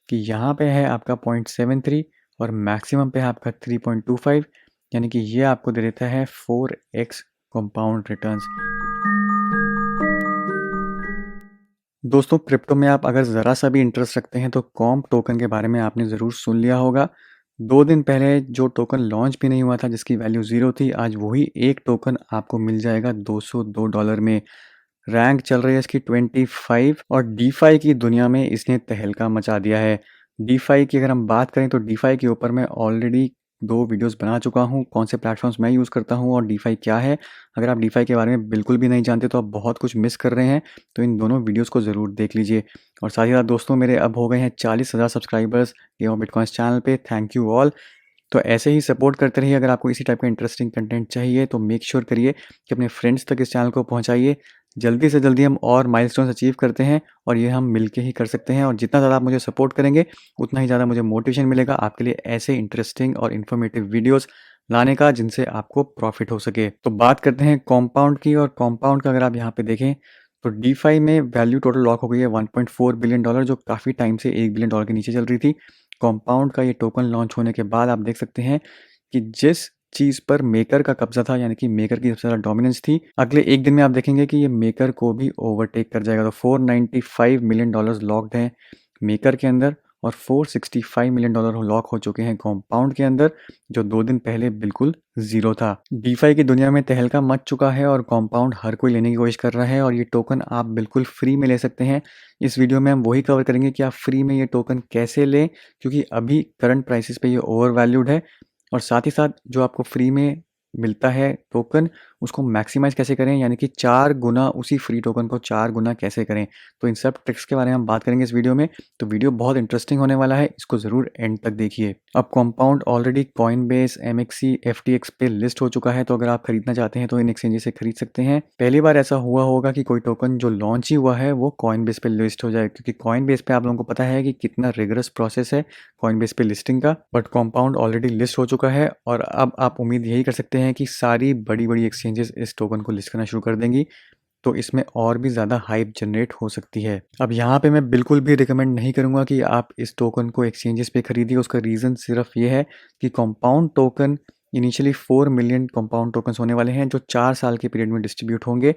कि यहाँ पे है आपका 0.73 और मैक्सिमम पे है आपका 3.25, यानी कि ये आपको दे देता है 4x कंपाउंड रिटर्न्स। दोस्तों, क्रिप्टो में आप अगर ज़रा सा भी इंटरेस्ट रखते हैं तो कॉम्प टोकन के बारे में आपने ज़रूर सुन लिया होगा। 2 दिन पहले जो टोकन लॉन्च भी नहीं हुआ था, जिसकी वैल्यू 0 थी, आज वही एक टोकन आपको मिल जाएगा $202 में। रैंक चल रही है इसकी 25 और डीफाई की दुनिया में इसने तहलका मचा दिया है। डीफाई की अगर हम बात करें तो डीफाई के ऊपर मैं ऑलरेडी 2 वीडियोस बना चुका हूँ, कौन से प्लेटफॉर्म्स मैं यूज़ करता हूँ और डीफाई क्या है। अगर आप डीफाई के बारे में बिल्कुल भी नहीं जानते तो आप बहुत कुछ मिस कर रहे हैं, तो इन दोनों वीडियोस को ज़रूर देख लीजिए। और साथ ही साथ दोस्तों, मेरे अब हो गए हैं 40,000 subscribers game of bitcoins channel पे। Thank you all. तो ऐसे ही सपोर्ट करते रहिए। अगर आपको इसी टाइप का इंटरेस्टिंग कंटेंट चाहिए तो मेक श्योर करिए कि अपने फ्रेंड्स तक इस चैनल को पहुंचाइए। जल्दी से जल्दी हम और माइलस्टोन्स अचीव करते हैं और ये हम मिलके ही कर सकते हैं। और जितना ज़्यादा आप मुझे सपोर्ट करेंगे उतना ही ज़्यादा मुझे मोटिवेशन मिलेगा आपके लिए ऐसे इंटरेस्टिंग और इन्फॉर्मेटिव वीडियोस लाने का, जिनसे आपको प्रॉफिट हो सके। तो बात करते हैं कॉम्पाउंड की, और कॉम्पाउंड का अगर आप यहाँ पे देखें तो डीफाई में वैल्यू टोटल लॉक हो गई है $1.4 बिलियन, जो काफ़ी टाइम से $1 बिलियन के नीचे चल रही थी। कंपाउंड का ये टोकन लॉन्च होने के बाद आप देख सकते हैं कि जिस चीज़ पर मेकर का कब्जा था, यानी कि मेकर की सबसे ज़्यादा डोमिनेंस थी, अगले एक दिन में आप देखेंगे कि ये मेकर को भी ओवरटेक कर जाएगा। तो $495 मिलियन लॉक्ड हैं मेकर के अंदर और $465 मिलियन लॉक हो चुके हैं कंपाउंड के अंदर, जो 2 दिन पहले बिल्कुल ज़ीरो था। डीफाई की दुनिया में तहलका मच चुका है और कंपाउंड हर कोई लेने की कोशिश कर रहा है और ये टोकन आप बिल्कुल फ्री में ले सकते हैं। इस वीडियो में हम वही कवर करेंगे कि आप फ्री में ये टोकन कैसे लें, क्योंकि अभी करंट प्राइसेस पे ये ओवर वैल्यूड है। और साथ ही साथ जो आपको फ्री में मिलता है टोकन, उसको मैक्सिमाइज़ कैसे करें, यानी कि 4 गुना उसी फ्री टोकन को 4 गुना कैसे करें। तो इन सब ट्रिक्स के बारे में हम बात करेंगे इस वीडियो में। तो वीडियो बहुत इंटरेस्टिंग होने वाला है, इसको ज़रूर एंड तक देखिए। अब कंपाउंड ऑलरेडी कॉइनबेस, एमएक्सी, एफटीएक्स पे लिस्ट हो चुका है, तो अगर आप खरीदना चाहते हैं तो इन एक्सचेंजेस से खरीद सकते हैं। पहली बार ऐसा हुआ होगा कि कोई टोकन जो लॉन्च ही हुआ है वो कॉइनबेस पे लिस्ट हो जाए, क्योंकि कॉइनबेस पे आप लोगों को पता है कि कितना रिगरस प्रोसेस है कॉइनबेस पे लिस्टिंग का। बट कंपाउंड ऑलरेडी लिस्ट हो चुका है और अब आप उम्मीद यही कर सकते हैं कि सारी बड़ी-बड़ी एक्सचेंजेस इस टोकन को लिस्ट करना शुरू कर देंगी, तो इसमें और भी ज़्यादा हाइप जनरेट हो सकती है। अब यहाँ पे मैं बिल्कुल भी रिकमेंड नहीं करूँगा कि आप इस टोकन को एक्सचेंजेस पे खरीदिए। उसका रीज़न सिर्फ ये है कि compound token initially 4 million compound tokens होने वाले हैं, जो 4 साल के पीरियड में डिस्ट्रीब्यूट होंगे।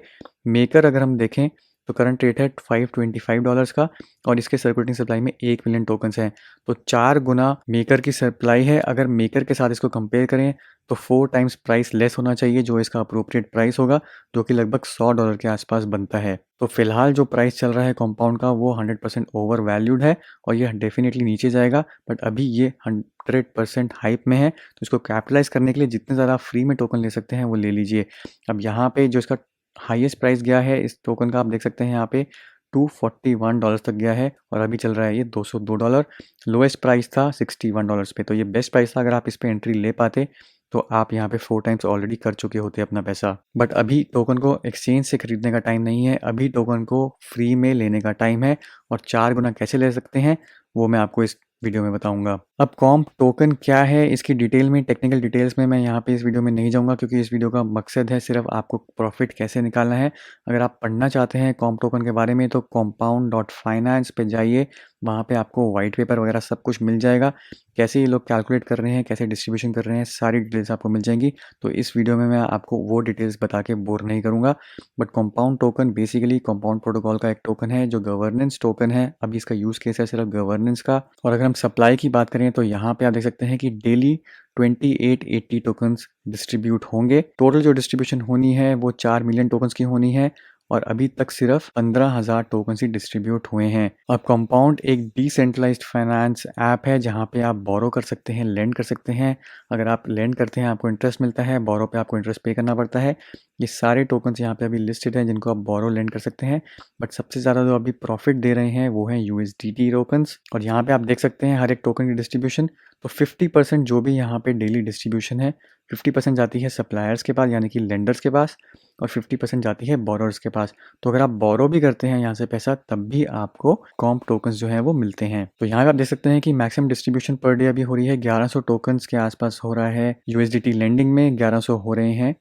मेकर अगर हम देखें तो करंट रेट है $525 का और इसके सर्कुलेटिंग सप्लाई में 1 मिलियन टोकन्स हैं। तो 4 गुना मेकर की सप्लाई है। अगर मेकर के साथ इसको कंपेयर करें तो 4 टाइम्स प्राइस लेस होना चाहिए, जो इसका अप्रोप्रिएट प्राइस होगा, जो कि लगभग $100 के आसपास बनता है। तो फिलहाल जो प्राइस चल रहा है कंपाउंड का वो 100% ओवर वैल्यूड है और ये डेफिनेटली नीचे जाएगा। बट अभी ये 100% हाइप में है, तो इसको कैपिटलाइज करने के लिए जितने ज़्यादा फ्री में टोकन ले सकते हैं वो ले लीजिए। अब यहाँ पे जो इसका हाईएस्ट प्राइस गया है इस टोकन का, आप देख सकते हैं यहाँ पे $241 तक गया है और अभी चल रहा है ये $202। लोएस्ट प्राइस था $61 पे, तो ये बेस्ट प्राइस था। अगर आप इस पे एंट्री ले पाते तो आप यहाँ पे 4 टाइम्स ऑलरेडी कर चुके होते अपना पैसा। बट अभी टोकन को एक्सचेंज से खरीदने का टाइम नहीं है, अभी टोकन को फ्री में लेने का टाइम है। और 4 गुना कैसे ले सकते हैं वो मैं आपको इस वीडियो में बताऊंगा। अब कॉम्प टोकन क्या है, इसकी डिटेल में, टेक्निकल डिटेल्स में मैं यहाँ पे इस वीडियो में नहीं जाऊँगा, क्योंकि इस वीडियो का मकसद है सिर्फ आपको प्रॉफिट कैसे निकालना है। अगर आप पढ़ना चाहते हैं कॉम्प टोकन के बारे में तो compound.finance पे जाइए, वहाँ पे आपको वाइट पेपर वगैरह सब कुछ मिल जाएगा। कैसे ये लोग कैलकुलेट कर रहे हैं, कैसे डिस्ट्रीब्यूशन कर रहे हैं, सारी डिटेल्स आपको मिल जाएंगी। तो इस वीडियो में मैं आपको वो डिटेल्स बता के बोर नहीं करूँगा। But compound token basically compound protocol का एक टोकन है जो गवर्नेंस टोकन है। अभी इसका यूज़ केस है सिर्फ गवर्नेंस का। और अगर हम सप्लाई की बात करें तो यहाँ पे आप देख सकते हैं कि डेली 2880 टोकन्स डिस्ट्रीब्यूट होंगे। टोटल जो डिस्ट्रीब्यूशन होनी है वो 4 मिलियन टोकन्स की होनी है और अभी तक सिर्फ 15,000 टोकन ही डिस्ट्रीब्यूट हुए हैं। अब कंपाउंड एक डिसेंट्रलाइज्ड फाइनेंस ऐप है जहाँ पे आप बोरो कर सकते हैं, लेंड कर सकते हैं। अगर आप लेंड करते हैं आपको इंटरेस्ट मिलता है, बोरो पे आपको इंटरेस्ट पे करना पड़ता है। ये सारे टोकन्स यहाँ पे अभी लिस्टेड हैं जिनको आप बोरो लेंड कर सकते हैं। बट सबसे ज़्यादा जो अभी प्रॉफिट दे रहे हैं वो हैं यूएसडीटी टोकन्स। और यहाँ पे आप देख सकते हैं हर एक टोकन की डिस्ट्रीब्यूशन। तो 50% जो भी यहाँ पे डेली डिस्ट्रीब्यूशन है, 50% जाती है सप्लायर्स के पास यानी कि लेंडर्स के पास और 50% जाती है बोरोर्स के पास। तो अगर आप बोरो भी करते हैं यहाँ से पैसा, तब भी आपको कॉम्प टोकन्स जो हैं वो मिलते हैं। तो यहाँ पे आप देख सकते हैं कि मैक्सिमम डिस्ट्रीब्यूशन पर डे अभी हो रही है 1100 टोकन्स के आसपास हो रहा है। यूएसडीटी लेंडिंग में 1100 हो रहे हैं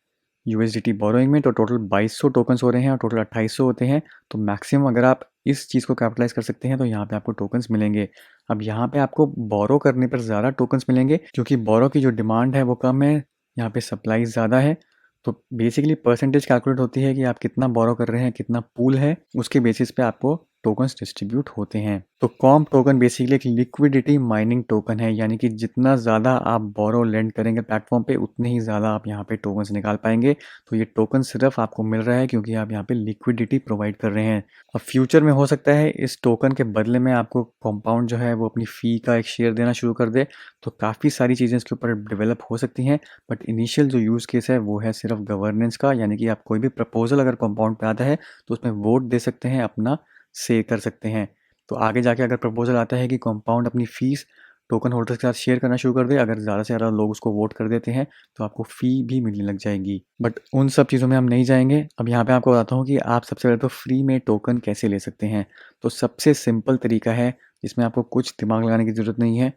यूएसडीटी बोरोइंग में, तो टोटल 2200 टोकन्स हो रहे हैं और टोटल 2800 होते हैं। तो मैक्सिमम अगर आप इस चीज़ को कैपिटलाइज़ कर सकते हैं तो यहाँ पे आपको टोकन्स मिलेंगे। अब यहाँ पे आपको बोरो करने पर ज़्यादा टोकन्स मिलेंगे, क्योंकि बोरो की जो डिमांड है वो कम है, यहाँ पे सप्लाई ज़्यादा है। तो बेसिकली परसेंटेज कैलकुलेट होती है कि आप कितना बोरो कर रहे हैं, कितना पूल है, उसके बेसिस पे आपको टोकन्स डिस्ट्रीब्यूट होते हैं। तो कॉम्प टोकन बेसिकली एक लिक्विडिटी माइनिंग टोकन है, यानी कि जितना ज़्यादा आप बोरो लेंड करेंगे प्लेटफॉर्म पे, उतने ही ज़्यादा आप यहाँ पे टोकन्स निकाल पाएंगे। तो ये टोकन सिर्फ आपको मिल रहा है क्योंकि आप यहाँ पे लिक्विडिटी प्रोवाइड कर रहे हैं। अब फ्यूचर में हो सकता है इस टोकन के बदले में आपको कंपाउंड जो है वो अपनी फ़ी का एक शेयर देना शुरू कर दे, तो काफ़ी सारी चीज़ें इसके ऊपर डेवलप हो सकती हैं। बट इनिशियल जो यूज़ केस है वो है सिर्फ गवर्नेंस का, यानी कि आप कोई भी प्रपोजल अगर कंपाउंड पे आता है तो उसमें वोट दे सकते हैं, अपना से कर सकते हैं। तो आगे जाके अगर प्रपोजल आता है कि कंपाउंड अपनी फ़ीस टोकन होल्डर्स के साथ शेयर करना शुरू कर दे, अगर ज़्यादा से ज़्यादा लोग उसको वोट कर देते हैं तो आपको फ़ी भी मिलने लग जाएगी। बट उन सब चीज़ों में हम नहीं जाएंगे। अब यहाँ पे आपको बताता हूँ कि आप सबसे पहले तो फ्री में टोकन कैसे ले सकते हैं। तो सबसे सिंपल तरीका है, जिसमें आपको कुछ दिमाग लगाने की ज़रूरत नहीं है।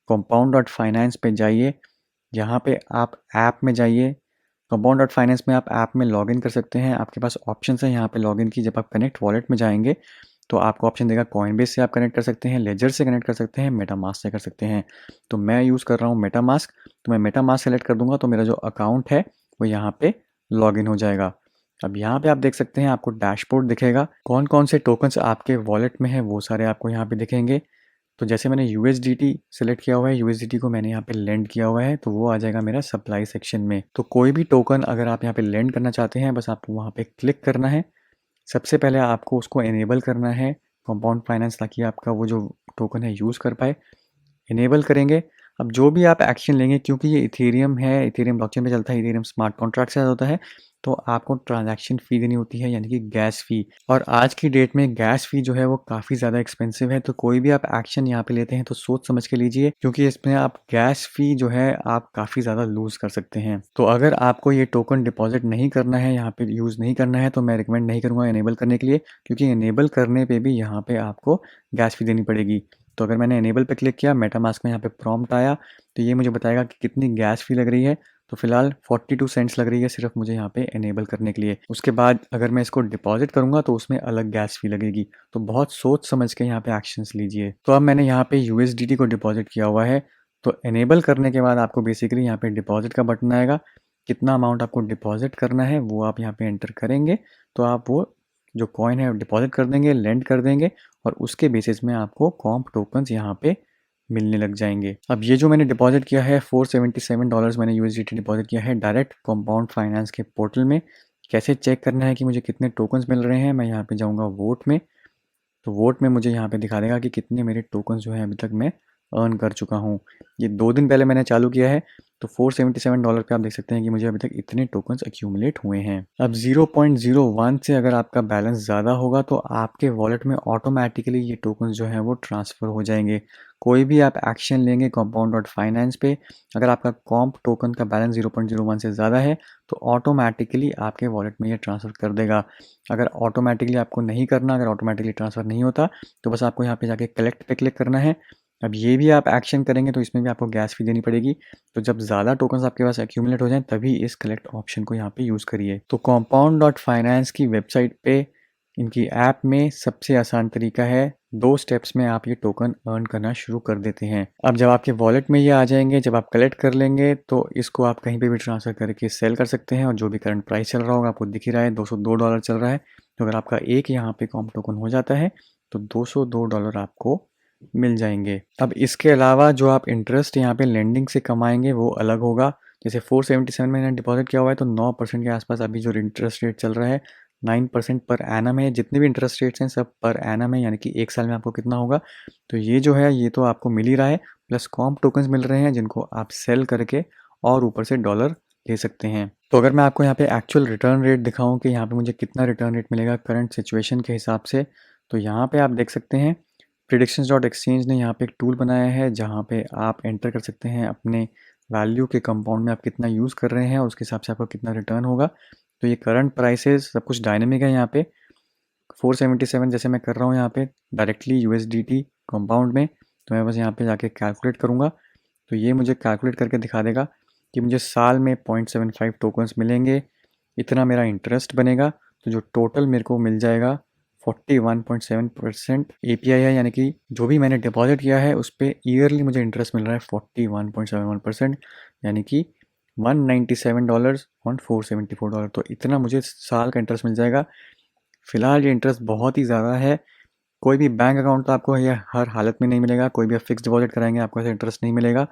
compound.finance पे जाइए, यहाँ पे आप ऐप में जाइए। compound.finance में आप ऐप में लॉगिन कर सकते हैं। आपके पास ऑप्शन है यहाँ पे लॉगिन की। जब आप कनेक्ट वॉलेट में जाएंगे तो आपको ऑप्शन देगा कॉइनबेस से आप कनेक्ट कर सकते हैं, लेजर से कनेक्ट कर सकते हैं, मेटामास्क से कर सकते हैं। तो मैं यूज़ कर रहा हूँ मेटामास्क, तो मैं मेटामास्क सेलेक्ट कर दूंगा तो मेरा जो अकाउंट है वो यहाँ पे लॉगिन हो जाएगा। अब यहाँ पे आप देख सकते हैं आपको डैशबोर्ड दिखेगा, कौन कौन से टोकन्स आपके वॉलेट में है वो सारे आपको यहाँ पे दिखेंगे। तो जैसे मैंने USDT सेलेक्ट किया हुआ है, USDT को मैंने यहाँ पे लेंड किया हुआ है, तो वो आ जाएगा मेरा सप्लाई सेक्शन में। तो कोई भी टोकन अगर आप यहाँ पे लेंड करना चाहते हैं, बस आपको वहाँ पे क्लिक करना है। सबसे पहले आपको उसको इनेबल करना है कंपाउंड फाइनेंस, ताकि आपका वो जो टोकन है यूज़ कर पाए। इनेबल करेंगे। अब जो भी आप एक्शन लेंगे, क्योंकि ये इथेरियम है, इथेरियम ब्लॉकचेन पे चलता है, इथेरियम स्मार्ट कॉन्ट्रैक्ट से होता है, तो आपको ट्रांजैक्शन फ़ी देनी होती है, यानी कि गैस फ़ी। और आज की डेट में गैस फ़ी जो है वो काफ़ी ज़्यादा एक्सपेंसिव है। तो कोई भी आप एक्शन यहाँ पे लेते हैं तो सोच समझ के लीजिए, क्योंकि इसमें आप गैस फ़ी जो है आप काफ़ी ज़्यादा लूज़ कर सकते हैं। तो अगर आपको ये टोकन डिपॉजिट नहीं करना है, यहाँ पे यूज़ नहीं करना है, तो मैं रिकमेंड नहीं करूँगा इनेबल करने के लिए, क्योंकि इनेबल करने पे भी यहाँ पे आपको गैस फ़ी देनी पड़ेगी। तो अगर मैंने इनेबल पे क्लिक किया, मेटामास्क में यहाँ पे प्रॉम्प्ट आया, तो ये मुझे बताएगा कि कितनी गैस फ़ी लग रही है। तो फिलहाल 42 सेंट्स लग रही है सिर्फ मुझे यहाँ पे इनेबल करने के लिए। उसके बाद अगर मैं इसको डिपॉजिट करूँगा तो उसमें अलग गैस फ़ी लगेगी। तो बहुत सोच समझ के यहाँ पे एक्शंस लीजिए। तो अब मैंने यहाँ पे USDT को डिपॉजिट किया हुआ है। तो इनेबल करने के बाद आपको बेसिकली यहाँ पे डिपॉजिट का बटन आएगा। कितना अमाउंट आपको डिपॉजिट करना है वो आप यहाँ पे एंटर करेंगे, तो आप वो जो कॉइन है डिपॉजिट कर देंगे, लेंड कर देंगे, और उसके बेसिस में आपको कॉम्प टोकन्स यहाँ पे मिलने लग जाएंगे। अब ये जो मैंने डिपॉजिट किया है $477 मैंने USDT डिपॉजिट किया है डायरेक्ट कंपाउंड फाइनेंस के पोर्टल में। कैसे चेक करना है कि मुझे कितने टोकन्स मिल रहे हैं, मैं यहाँ पे जाऊँगा वोट में। तो वोट में मुझे यहाँ पे दिखा देगा कि कितने मेरे टोकन्स जो हैं अभी तक मैं अर्न कर चुका हूँ। ये 2 दिन पहले मैंने चालू किया है, तो $477 पे आप देख सकते हैं कि मुझे अभी तक इतने टोकन्स एक्यूमुलेट हुए हैं। अब 0.01 से अगर आपका बैलेंस ज़्यादा होगा तो आपके वॉलेट में ऑटोमेटिकली ये टोकन्स जो हैं वो ट्रांसफ़र हो जाएंगे। कोई भी आप एक्शन लेंगे compound.finance पे, अगर आपका कॉम्प टोकन का बैलेंस 0.01 से ज़्यादा है तो ऑटोमेटिकली आपके वॉलेट में ये ट्रांसफ़र कर देगा। अगर ऑटोमेटिकली आपको नहीं करना, अगर ऑटोमेटिकली ट्रांसफ़र नहीं होता, तो बस आपको यहाँ पे जाके कलेक्ट पे क्लिक करना है। अब ये भी आप एक्शन करेंगे तो इसमें भी आपको गैस फ़ी देनी पड़ेगी। तो जब ज़्यादा टोकन्स आपके पास एक्यूमुलेट हो जाएँ तभी इस कलेक्ट ऑप्शन को यहाँ पे यूज़ करिए। तो compound.finance की वेबसाइट पे, इनकी ऐप में सबसे आसान तरीका है, 2 स्टेप्स में आप ये टोकन अर्न करना शुरू कर देते हैं। अब जब आपके वॉलेट में ये आ जाएंगे, जब आप कलेक्ट कर लेंगे तो इसको आप कहीं पे भी ट्रांसफ़र करके सेल कर सकते हैं, और जो भी करंट प्राइस चल रहा होगा आपको दिख ही रहा है, $202 चल रहा है। तो अगर आपका एक यहाँ पे कॉम्प टोकन हो जाता है तो $202 आपको मिल जाएंगे। अब इसके अलावा जो आप इंटरेस्ट यहाँ पे लेंडिंग से कमाएंगे वो अलग होगा। जैसे 477 में मैंने डिपॉजिट किया हुआ है तो 9% के आसपास अभी जो इंटरेस्ट रेट चल रहा है, 9% पर एनम है। जितने भी इंटरेस्ट रेट्स हैं सब पर एनम है, यानी कि 1 साल में आपको कितना होगा। तो ये जो है ये तो आपको मिल ही रहा है, प्लस कॉम्प टोकन्स मिल रहे हैं जिनको आप सेल करके और ऊपर से डॉलर ले सकते हैं। तो अगर मैं आपको यहाँ पे एक्चुअल रिटर्न रेट दिखाऊं कि यहाँ पे मुझे कितना रिटर्न रेट मिलेगा करंट सिचुएशन के हिसाब से, तो यहाँ पे आप देख सकते हैं predictions.exchange ने यहाँ पे एक टूल बनाया है जहाँ पे आप एंटर कर सकते हैं अपने वैल्यू के कंपाउंड में आप कितना यूज़ कर रहे हैं, उसके हिसाब से आपको कितना रिटर्न होगा। तो ये करंट प्राइसेस सब कुछ डायनेमिक है। यहाँ पे 477 जैसे मैं कर रहा हूँ यहाँ पे डायरेक्टली USDT कंपाउंड में, तो मैं बस यहाँ पे जाके कैलकुलेट करूँगा, तो ये मुझे कैलकुलेट करके दिखा देगा कि मुझे साल में 0.75 टोकन्स मिलेंगे। इतना मेरा इंटरेस्ट बनेगा, तो जो टोटल मेरे को मिल जाएगा 41.7% एपीआई है, यानी कि जो भी मैंने डिपॉजिट किया है उस पे ईयरली मुझे इंटरेस्ट मिल रहा है 41.71%, यानी कि $197 ऑन $474। तो इतना मुझे साल का इंटरेस्ट मिल जाएगा। फिलहाल ये इंटरेस्ट बहुत ही ज़्यादा है। कोई भी बैंक अकाउंट तो आपको ये हर हालत में नहीं मिलेगा, कोई भी आप फिक्स डिपॉजिट कराएंगे आपको ऐसा इंटरेस्ट नहीं मिलेगा,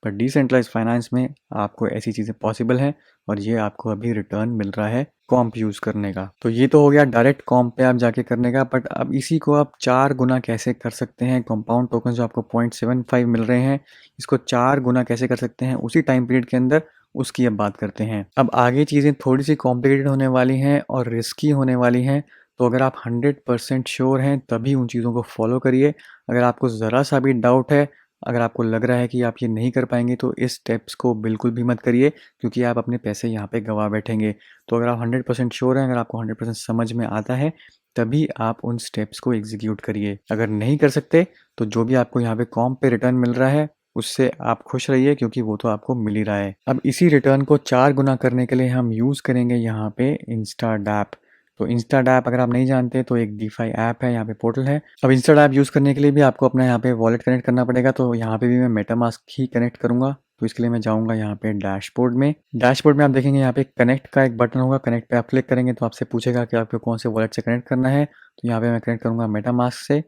पर डिसेंट्रलाइज फाइनेंस में आपको ऐसी चीज़ें पॉसिबल हैं और ये आपको अभी रिटर्न मिल रहा है कॉम्प यूज़ करने का। तो ये तो हो गया डायरेक्ट कॉम्प पे आप जाके करने का, बट अब इसी को आप 4 गुना कैसे कर सकते हैं। कंपाउंड टोकन जो आपको 0.75 मिल रहे हैं, इसको 4 गुना कैसे कर सकते हैं उसी टाइम पीरियड के अंदर, उसकी अब बात करते हैं। अब आगे चीज़ें थोड़ी सी कॉम्प्लिकेटेड होने वाली हैं और रिस्की होने वाली हैं, तो अगर आप 100% श्योर हैं तभी उन चीज़ों को फॉलो करिए। अगर आपको ज़रा सा भी डाउट है, अगर आपको लग रहा है कि आप ये नहीं कर पाएंगे, तो इस स्टेप्स को बिल्कुल भी मत करिए, क्योंकि आप अपने पैसे यहाँ पे गवा बैठेंगे। तो अगर आप 100% श्योर हैं, अगर आपको 100% समझ में आता है, तभी आप उन स्टेप्स को एग्जीक्यूट करिए। अगर नहीं कर सकते तो जो भी आपको यहाँ पे कॉम्प पे रिटर्न मिल रहा है उससे आप खुश रहिए, क्योंकि वो तो आपको मिल ही रहा है। अब इसी रिटर्न को 4 गुना करने के लिए हम यूज़ करेंगे यहाँ पे इंस्टाडैप। तो इंस्टाडैप अगर आप नहीं जानते तो एक डीफाई ऐप है, यहाँ पे पोर्टल है। अब इंस्टाडैप यूज़ करने के लिए भी आपको अपना यहाँ पे वॉलेट कनेक्ट करना पड़ेगा, तो यहाँ पे भी मैं मेटामास्क ही कनेक्ट करूँगा। तो इसके लिए मैं जाऊँगा यहाँ पे डैशबोर्ड में। डैशबोर्ड में आप देखेंगे यहाँ पे कनेक्ट का एक बटन होगा, कनेक्ट पे आप क्लिक करेंगे तो आपसे पूछेगा कि आपको कौन से वॉलेट से कनेक्ट करना है। तो यहाँ पे मैं कनेक्ट करूँगा मेटामास्क से,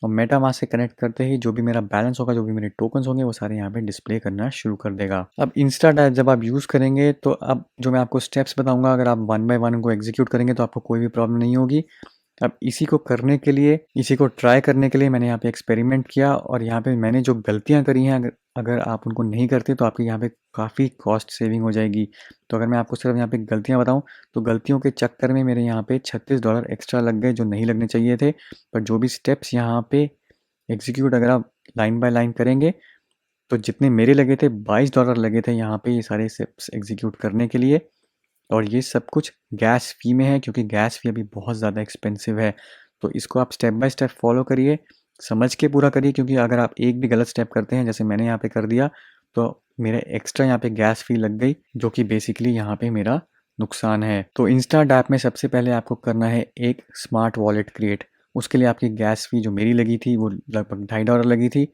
और मेटामास्क से कनेक्ट करते ही जो भी मेरा बैलेंस होगा, जो भी मेरे टोकन्स होंगे, वो सारे यहाँ पे डिस्प्ले करना शुरू कर देगा। अब इंस्टाडैप जब आप यूज़ करेंगे तो अब जो मैं आपको स्टेप्स बताऊंगा, अगर आप 1 बाय 1 उनको एग्जीक्यूट करेंगे तो आपको कोई भी प्रॉब्लम नहीं होगी। अब इसी को करने के लिए, इसी को ट्राई करने के लिए मैंने यहाँ पे एक्सपेरिमेंट किया, और यहाँ पे मैंने जो गलतियाँ करी हैं, अगर अगर आप उनको नहीं करते तो आपकी यहाँ पे काफ़ी कॉस्ट सेविंग हो जाएगी। तो अगर मैं आपको सिर्फ यहाँ पे गलतियाँ बताऊँ, तो गलतियों के चक्कर में मेरे यहाँ पे $36 एक्स्ट्रा लग गए, जो नहीं लगने चाहिए थे। पर जो भी स्टेप्स यहाँ पे एग्जीक्यूट अगर आप लाइन बाय लाइन करेंगे, तो जितने मेरे लगे थे $22 लगे थे यहाँ पे ये सारे स्टेप्स एग्जीक्यूट करने के लिए। और ये सब कुछ गैस फ़ी में है, क्योंकि गैस फ़ी अभी बहुत ज़्यादा एक्सपेंसिव है। तो इसको आप स्टेप बाय स्टेप फॉलो करिए, समझ के पूरा करिए, क्योंकि अगर आप एक भी गलत स्टेप करते हैं, जैसे मैंने यहाँ पे कर दिया, तो मेरे एक्स्ट्रा यहाँ पे गैस फ़ी लग गई, जो कि बेसिकली यहाँ पे मेरा नुकसान है। तो इंस्टाडैप में सबसे पहले आपको करना है एक स्मार्ट वॉलेट क्रिएट। उसके लिए आपकी गैस फ़ी जो मेरी लगी थी वो लगभग $2.5 लगी थी।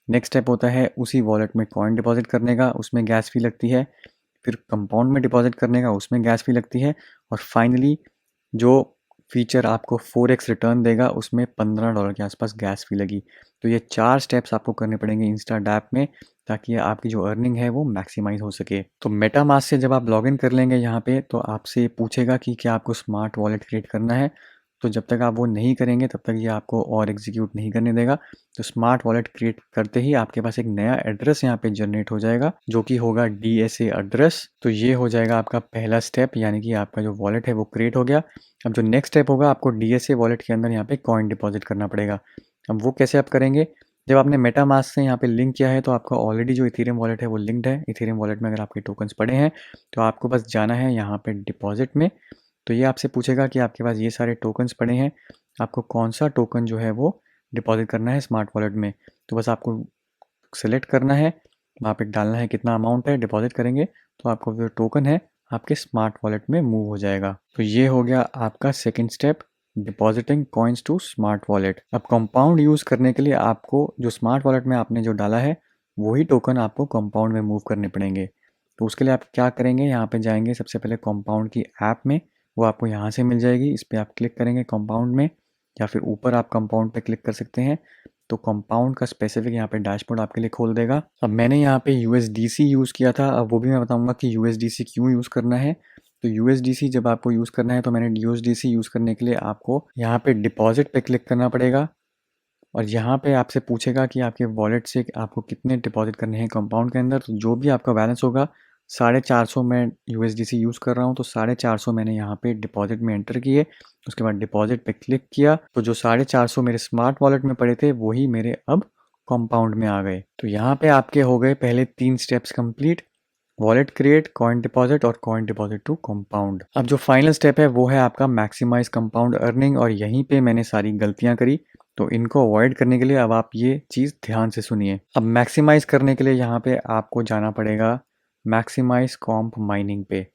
नेक्स्ट स्टेप होता है उसी वॉलेट में कॉइन डिपॉजिट करने का, उसमें गैस फ़ी लगती है। फिर कंपाउंड में डिपॉजिट करने का, उसमें गैस फ़ी लगती है। और फाइनली जो फीचर आपको 4x रिटर्न देगा, उसमें $15 के आसपास गैस फ़ी लगी। तो ये 4 स्टेप्स आपको करने पड़ेंगे इंस्टाडैप में, ताकि आपकी जो अर्निंग है वो मैक्सिमाइज़ हो सके। तो मेटामास्क से जब आप लॉगिन कर लेंगे यहाँ पे, तो आपसे पूछेगा कि क्या आपको स्मार्ट वॉलेट क्रिएट करना है। तो जब तक आप वो नहीं करेंगे तब तक ये आपको और एग्जीक्यूट नहीं करने देगा। तो स्मार्ट वॉलेट क्रिएट करते ही आपके पास एक नया एड्रेस यहाँ पे जनरेट हो जाएगा, जो कि होगा डीएसए एड्रेस। तो ये हो जाएगा आपका पहला स्टेप, यानी कि आपका जो वॉलेट है वो क्रिएट हो गया। अब जो नेक्स्ट स्टेप होगा, आपको डीएसए वॉलेट के अंदर यहाँ पे कॉइन डिपॉजिट करना पड़ेगा। अब वो कैसे आप करेंगे, जब आपने मेटामास्क से यहाँ पे लिंक किया है, तो आपका ऑलरेडी जो इथेरियम वॉलेट है वो लिंक्ड है। इथेरियम वॉलेट में अगर आपके टोकन्स पड़े हैं, तो आपको बस जाना है यहाँ पे डिपॉजिट में। तो ये आपसे पूछेगा कि आपके पास ये सारे टोकन्स पड़े हैं, आपको कौन सा टोकन जो है वो डिपॉजिट करना है स्मार्ट वॉलेट में। तो बस आपको सेलेक्ट करना है, वहाँ पे डालना है कितना अमाउंट है, डिपॉजिट करेंगे तो आपको जो टोकन है आपके स्मार्ट वॉलेट में मूव हो जाएगा। तो ये हो गया आपका second step, depositing coins to smart wallet. अब कंपाउंड यूज़ करने के लिए आपको जो स्मार्ट वॉलेट में आपने जो डाला है, वही टोकन आपको कंपाउंड में मूव करने पड़ेंगे। तो उसके लिए आप क्या करेंगे, यहाँ पे जाएंगे सबसे पहले कंपाउंड की ऐप में, वो आपको यहाँ से मिल जाएगी। इस पर आप क्लिक करेंगे कंपाउंड में, या फिर ऊपर आप कंपाउंड पे क्लिक कर सकते हैं। तो कंपाउंड का स्पेसिफिक यहाँ पे डैशबोर्ड आपके लिए खोल देगा। अब मैंने यहाँ पे USDC यूज़ किया था, अब वो भी मैं बताऊँगा कि USDC क्यों यूज़ करना है। तो USDC जब आपको यूज़ करना है, तो मैंने USDC यूज़ करने के लिए आपको यहाँ पे डिपॉजिट पे क्लिक करना पड़ेगा, और यहाँ पे आपसे पूछेगा कि आपके वॉलेट से आपको कितने डिपॉजिट करने हैं कंपाउंड के अंदर। तो जो भी आपका बैलेंस होगा, 450 मैं USDC यूज़ कर रहा हूँ, तो 450 मैंने यहाँ पे डिपॉजिट में एंटर किए। उसके बाद डिपॉजिट पे क्लिक किया, तो जो 450 मेरे स्मार्ट वॉलेट में पड़े थे, वही मेरे अब कंपाउंड में आ गए। तो यहाँ पे आपके हो गए पहले 3 steps complete, wallet create, coin deposit और कॉइन डिपॉजिट टू कंपाउंड। अब जो फाइनल स्टेप है वो है आपका मैक्सिमाइज कंपाउंड अर्निंग, और यहीं पे मैंने सारी गलतियां करी। तो इनको अवॉइड करने के लिए अब आप ये चीज़ ध्यान से सुनिए। अब मैक्सिमाइज करने के लिए यहाँ पे आपको जाना पड़ेगा मैक्सिमाइज कॉम्प माइनिंग पे।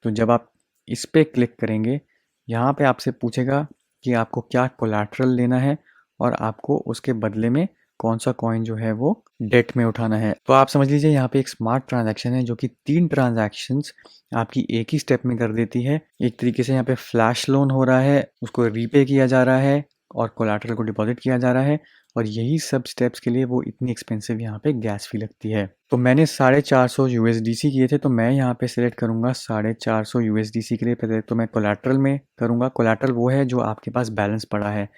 तो जब आप इस पे क्लिक करेंगे, यहाँ पे आपसे पूछेगा कि आपको क्या कोलैटरल लेना है और आपको उसके बदले में कौन सा कॉइन जो है वो डेट में उठाना है। तो आप समझ लीजिए यहाँ पे एक स्मार्ट ट्रांजैक्शन है जो कि 3 ट्रांजैक्शंस आपकी एक ही स्टेप में कर देती है। एक तरीके से यहाँ पे फ्लैश लोन हो रहा है, उसको रीपे किया जा रहा है और कोलैटरल को डिपॉजिट किया जा रहा है, और यही सब स्टेप्स के लिए वो इतनी एक्सपेंसिव यहाँ पे गैस फी लगती है। तो मैंने 450 यूएसडीसी किए थे, तो मैं यहाँ पे सिलेक्ट करूँगा 450 यूएसडीसी के लिए। पहले तो मैं कोलैटरल में करूँगा। कोलैटरल वो है जो आपके पास बैलेंस पड़ा है।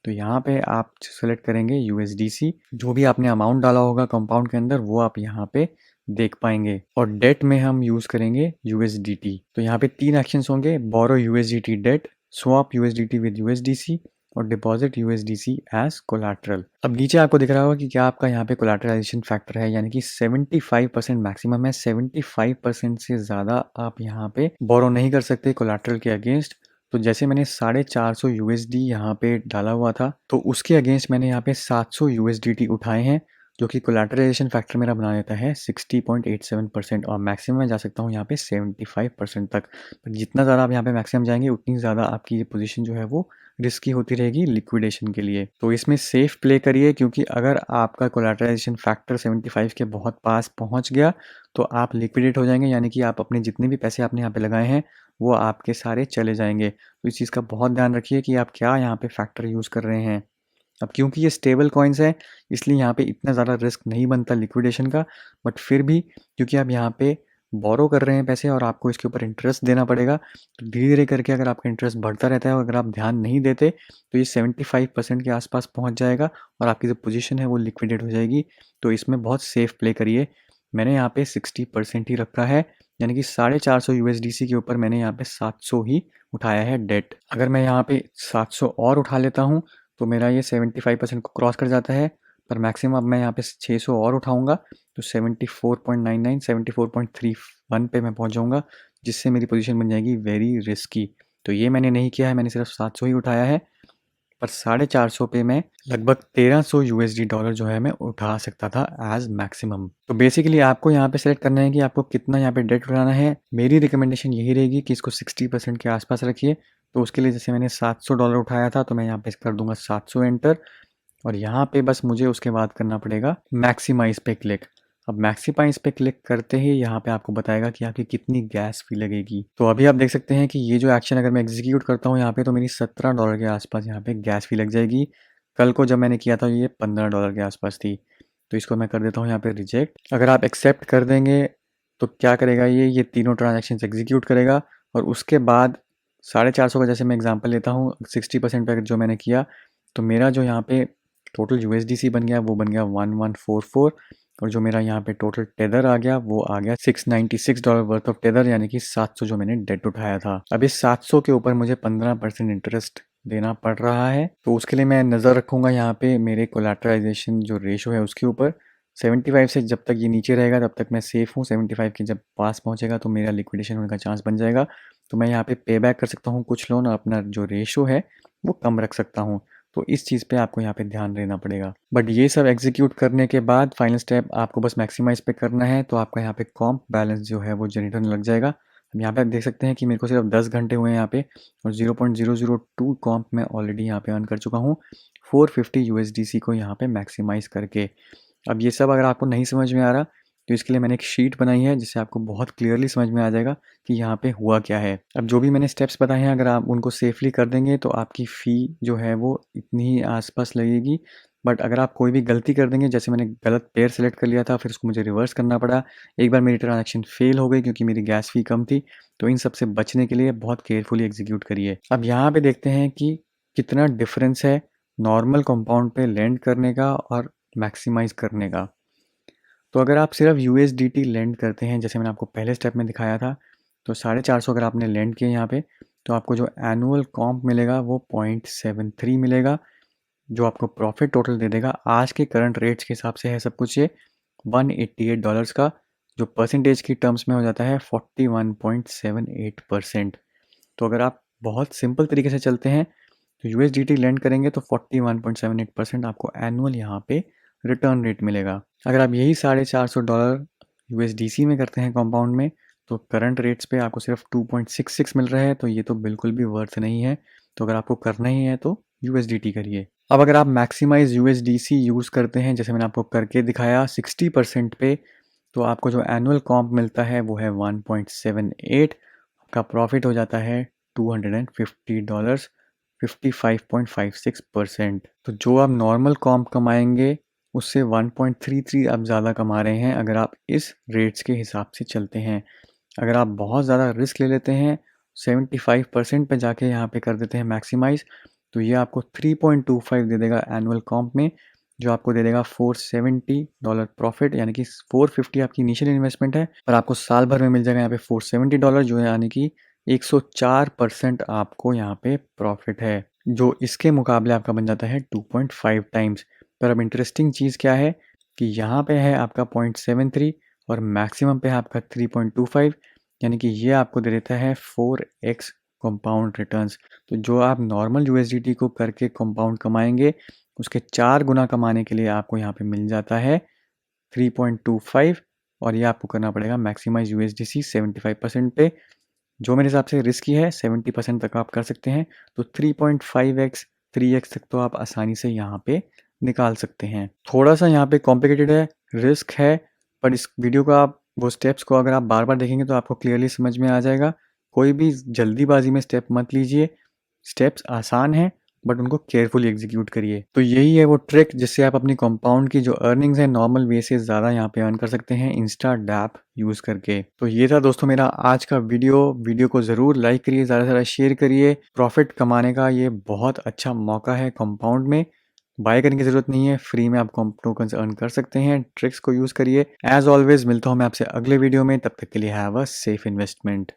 तो यहाँ पे आप सेलेक्ट करेंगे यूएसडीसी, जो भी आपने अमाउंट डाला होगा कंपाउंड के अंदर वो आप यहाँ पे देख पाएंगे। और डेट में हम यूज़ करेंगे यूएसडीटी। तो यहाँ पे 3 एक्शंस होंगे: borrow USDT debt, swap USDT with USDC और डिपॉजिट यूएसडीसी एज कोलैटरल। अब नीचे आपको दिख रहा होगा कि क्या आपका यहाँ पे कोलैटरलाइजेशन फैक्टर है, यानी कि 75% मैक्सिमम है। 75% से ज़्यादा आप यहाँ पे बोरो नहीं कर सकते कोलैटरल के अगेंस्ट। तो जैसे मैंने 450 यूएसडी यहाँ पे डाला हुआ था, तो उसके अगेंस्ट मैंने यहाँ पे 700 यूएसडीटी उठाए हैं, जो कि कोलैटरलाइजेशन फैक्टर मेरा बना देता है 60.87%। और मैक्सिमम मैं जा सकता हूँ यहाँ पे 75% तक। पर जितना ज़्यादा आप यहाँ पे मैक्सिमम जाएंगे उतनी ज़्यादा आपकी ये पोजीशन जो है वो रिस्की होती रहेगी लिक्विडेशन के लिए। तो इसमें सेफ प्ले करिए, क्योंकि अगर आपका कोलैटरलाइजेशन फैक्टर 75 के बहुत पास पहुँच गया तो आप लिक्विडेट हो जाएंगे, यानी कि आप अपने जितने भी पैसे आपने यहाँ पे लगाए हैं वो आपके सारे चले जाएंगे। तो इस चीज़ का बहुत ध्यान रखिए कि आप क्या यहाँ पे फैक्टर यूज़ कर रहे हैं। अब क्योंकि ये स्टेबल कॉइन्स है, इसलिए यहाँ पे इतना ज़्यादा रिस्क नहीं बनता लिक्विडेशन का। बट फिर भी क्योंकि आप यहाँ पे बोरो कर रहे हैं पैसे और आपको इसके ऊपर इंटरेस्ट देना पड़ेगा, तो धीरे धीरे करके अगर आपका इंटरेस्ट बढ़ता रहता है और अगर आप ध्यान नहीं देते तो ये 75% के आसपास पहुँच जाएगा और आपकी जो पोजीशन है वो लिक्विडेट हो जाएगी। तो इसमें बहुत सेफ प्ले करिए। मैंने यहाँ पे 60% ही रखा है, यानी कि 450 यूएसडीसी के ऊपर मैंने यहाँ पे 700 ही उठाया है डेट। अगर मैं यहाँ पे 700 और उठा लेता हूँ तो मेरा ये 75% को क्रॉस कर जाता है। पर मैक्सिमम अब मैं यहाँ पे 600 और उठाऊंगा तो 74.99 74.31 पे मैं पहुँच जाऊँगा, जिससे मेरी पोजीशन बन जाएगी वेरी रिस्की। तो ये मैंने नहीं किया है, मैंने सिर्फ 700 ही उठाया है। पर 450 पे मैं लगभग 1300 यूएसडी डॉलर जो है मैं उठा सकता था एज मैक्सिमम। तो बेसिकली आपको यहाँ पे सेलेक्ट करना है कि आपको कितना यहाँ पे डेट उठाना है। मेरी रिकमेंडेशन यही रहेगी कि इसको 60% के आसपास रखिए। तो उसके लिए जैसे मैंने $700 उठाया था तो मैं यहाँ पे कर दूंगा 700 एंटर, और यहाँ पे बस मुझे उसके बाद करना पड़ेगा मैक्सिमाइज पे क्लिक। अब मैक्सिमाइज पे क्लिक करते ही यहाँ पे आपको बताएगा कि आपकी कितनी गैस फी लगेगी। तो अभी आप देख सकते हैं कि ये जो एक्शन अगर मैं एग्जीक्यूट करता हूँ यहाँ पे तो मेरी $17 के आसपास यहाँ पे गैस फी लग जाएगी। कल को जब मैंने किया था ये $15 के आसपास थी। तो इसको मैं कर देता हूँ यहाँ पे रिजेक्ट। अगर आप एक्सेप्ट कर देंगे तो क्या करेगा, ये तीनों ट्रांजेक्शन एग्जीक्यूट करेगा और उसके बाद 450 का जैसे मैं एग्जाम्पल लेता हूँ 60% पे जो मैंने किया, तो मेरा जो यहाँ पे टोटल यूएसडीसी बन गया वो बन गया 1144, और जो मेरा यहाँ पे टोटल टेदर आ गया वो आ गया $696 वर्थ ऑफ टेदर, यानी कि 700 जो मैंने डेट उठाया था। अब इस 700 के ऊपर मुझे 15% इंटरेस्ट देना पड़ रहा है। तो उसके लिए मैं नज़र रखूँगा यहाँ पे मेरे कोलैटरलाइजेशन जो रेशो है उसके ऊपर। 75 से जब तक ये नीचे रहेगा तब तक मैं सेफ़ हूँ। 75 के जब पास पहुँचेगा तो मेरा लिक्विडेशन होने का चांस बन जाएगा। तो मैं यहाँ पे पे बैक कर सकता हूँ कुछ लोन और अपना जो रेशो है वो कम रख सकता हूँ। तो इस चीज़ पे आपको यहाँ पे ध्यान देना पड़ेगा। बट ये सब एग्जीक्यूट करने के बाद फाइनल स्टेप आपको बस मैक्सिमाइज पे करना है, तो आपका यहाँ पे कॉम्प बैलेंस जो है वो जनरेट होने लग जाएगा। अब यहाँ पे आप देख सकते हैं कि मेरे को सिर्फ 10 घंटे हुए हैं यहाँ पे, और 0.002 कॉम्प मैं ऑलरेडी यहाँ पे अर्न कर चुका हूँ 450 यूएसडीसी को यहाँ पे मैक्सिमाइज करके। अब ये सब अगर आपको नहीं समझ में आ रहा तो इसके लिए मैंने एक शीट बनाई है जिससे आपको बहुत क्लियरली समझ में आ जाएगा कि यहाँ पे हुआ क्या है। अब जो भी मैंने स्टेप्स बताए हैं अगर आप उनको सेफली कर देंगे तो आपकी फ़ी जो है वो इतनी ही आसपास लगेगी। बट अगर आप कोई भी गलती कर देंगे, जैसे मैंने गलत पेयर सेलेक्ट कर लिया था फिर उसको मुझे रिवर्स करना पड़ा, एक बार मेरी ट्रांजैक्शन फेल हो गई क्योंकि मेरी गैस फ़ी कम थी। तो इन सब से बचने के लिए बहुत केयरफुली एग्जीक्यूट करिए। अब यहाँ पे देखते हैं कि कितना डिफरेंस है नॉर्मल कंपाउंड पे लैंड करने का और मैक्सिमाइज करने का। तो अगर आप सिर्फ यूएसडीटी लैंड करते हैं जैसे मैंने आपको पहले स्टेप में दिखाया था, तो 450 अगर आपने लैंड किए यहाँ पे तो आपको जो एनुअल कॉम्प मिलेगा वो 0.73 मिलेगा, जो आपको प्रॉफिट टोटल दे देगा। आज के करंट रेट्स के हिसाब से है सब कुछ ये $188 का, जो परसेंटेज की टर्म्स में हो जाता है 41.78%। तो अगर आप बहुत सिंपल तरीके से चलते हैं तो यूएसडीटी लैंड करेंगे तो 41.78% आपको एनुअल यहाँ पे रिटर्न रेट मिलेगा। अगर आप यही $450 यूएसडीसी में करते हैं कंपाउंड में तो करंट रेट्स पे आपको सिर्फ 2.66 मिल रहा है, तो ये तो बिल्कुल भी वर्थ नहीं है। तो अगर आपको करना ही है तो USDT करिए। अब अगर आप मैक्सिमाइज USDC यूज़ करते हैं, जैसे मैंने आपको करके दिखाया 60% पे, तो आपको जो एनुअल कॉम्प मिलता है वो है 1.78। आपका प्रॉफिट हो जाता है $250, 55.56%। तो जो आप नॉर्मल कॉम्प कमाएंगे उससे 1.33 आप ज़्यादा कमा रहे हैं अगर आप इस रेट्स के हिसाब से चलते हैं। अगर आप बहुत ज़्यादा रिस्क ले लेते हैं, 75% पे जाके यहाँ पे कर देते हैं मैक्सिमाइज, तो ये आपको 3.25 दे देगा एनुअल कॉम्प में, जो आपको दे देगा $470 प्रॉफिट, यानी कि 450 आपकी इनिशियल इन्वेस्टमेंट है और आपको साल भर में मिल जाएगा यहाँ पे $470, जो है यानी कि 104% आपको यहाँ पे प्रॉफिट है, जो इसके मुकाबले आपका बन जाता है 2.5 टाइम्स। पर अब इंटरेस्टिंग चीज़ क्या है कि यहाँ पे है आपका 0.73 और मैक्सिमम पे है आपका 3.25, यानी कि ये आपको दे देता है 4x कंपाउंड रिटर्न्स। तो जो आप नॉर्मल USDT को करके कंपाउंड कमाएंगे, उसके 4 गुना कमाने के लिए आपको यहाँ पे मिल जाता है 3.25, और ये आपको करना पड़ेगा मैक्सिमाइज USDC 75% पे, जो मेरे हिसाब से रिस्की है। 70% तक आप कर सकते हैं, तो 3.5x 3x तक तो आप आसानी से यहाँ पे निकाल सकते हैं। थोड़ा सा यहाँ पे कॉम्प्लिकेटेड है, रिस्क है, पर इस वीडियो को आप वो स्टेप्स को अगर आप बार बार देखेंगे तो आपको क्लियरली समझ में आ जाएगा। कोई भी जल्दीबाजी में स्टेप मत लीजिए, स्टेप्स आसान हैं बट उनको केयरफुली एग्जीक्यूट करिए। तो यही है वो ट्रिक जिससे आप अपनी कंपाउंड की जो अर्निंग्स है नॉर्मल वे से ज़्यादा यहाँ पे अर्न कर सकते हैं इंस्टा डैप यूज़ करके। तो ये था दोस्तों मेरा आज का वीडियो को ज़रूर लाइक करिए, ज़्यादा से ज़्यादा शेयर करिए। प्रॉफिट कमाने का ये बहुत अच्छा मौका है कंपाउंड में, बाय करने की ज़रूरत नहीं है, फ्री में आप कॉम्प टोकन्स अर्न कर सकते हैं। ट्रिक्स को यूज़ करिए। एज ऑलवेज मिलता हूँ मैं आपसे अगले वीडियो में, तब तक के लिए हैव अ सेफ इन्वेस्टमेंट।